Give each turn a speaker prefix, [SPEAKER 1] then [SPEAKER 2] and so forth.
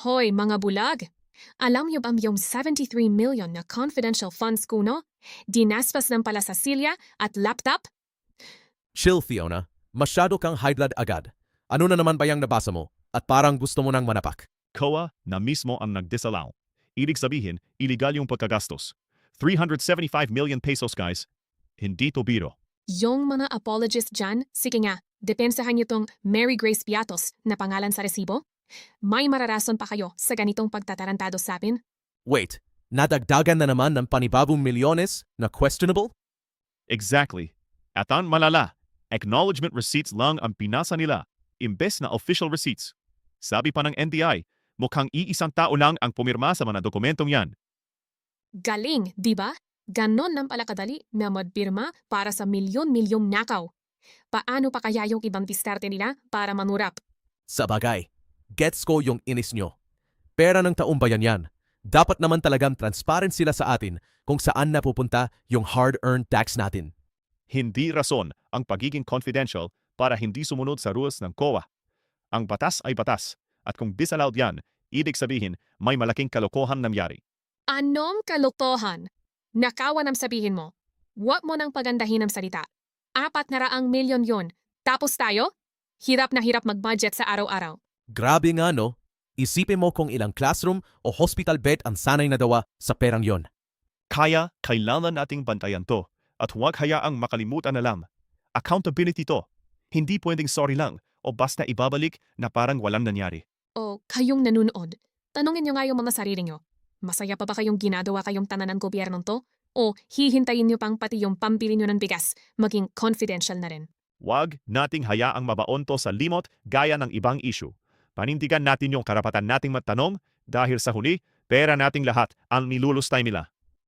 [SPEAKER 1] Hoy, mga bulag! Alam niyo ba yung 73 million na confidential funds kuno? Dinaspas ng pala sa silya at laptop?
[SPEAKER 2] Chill, Fiona. Masyado kang high blood agad. Ano na naman ba yung nabasa mo? At parang gusto mo nang manapak.
[SPEAKER 3] COA na mismo ang nagdisallow. Ibig sabihin, iligal yung pagkagastos. 375 million pesos guys. Hindi to biro.
[SPEAKER 1] Yung mga apologists dyan, sige nga, depensahan niyo tong Mary Grace Piatos na pangalan sa resibo? May mararason pa kayo sa ganitong pagtatarantado sa amin?
[SPEAKER 2] Wait, nadagdagan na naman ng panibagong milyones na questionable?
[SPEAKER 3] Exactly. At ang malala, acknowledgement receipts lang ang pinasa nila, imbes na official receipts. Sabi pa ng NBI, mukhang iisang tao lang ang pumirma sa mga dokumentong yan.
[SPEAKER 1] Galing, di ba? Ganon lang pala kadali na magpirma para sa milyon-milyong nakaw. Paano pa kaya yung ibang diskarte nila para manurap?
[SPEAKER 2] Sa bagay, gets ko yung inis nyo. Pera ng taumbayan yan. Dapat naman talagang transparent sila sa atin kung saan napupunta yung hard-earned tax natin.
[SPEAKER 3] Hindi rason ang pagiging confidential para hindi sumunod sa rules ng COA. Ang batas ay batas, at kung disallowed yan, ibig sabihin may malaking kalokohan nangyari.
[SPEAKER 1] Anong kalokohan? Nakawan ang sabihin mo. Huwag mo nang pagandahin ang salita. 400 milyon yon. Tapos tayo? Hirap na hirap mag-budget sa araw-araw.
[SPEAKER 2] Grabe nga no, isipin mo kung ilang classroom o hospital bed ang sanay na dawa sa perang yon.
[SPEAKER 3] Kaya kailangan nating bantayan to at huwag hayaang makalimutan na lang. Accountability to. Hindi pwedeng sorry lang o basta ibabalik na parang walang nangyari.
[SPEAKER 1] O kayong nanunood, tanungin nyo nga yung mga sarili nyo. Masaya pa ba kayong ginagawa kayong tanan ng gobyernong to? O hihintayin nyo pang pati yung pambili nyo ng bigas maging confidential na rin?
[SPEAKER 3] Huwag nating hayaang mabaon to sa limot gaya ng ibang issue. Panindigan natin yung karapatan nating magtanong dahil sa huli, pera nating lahat ang nilulustay nila.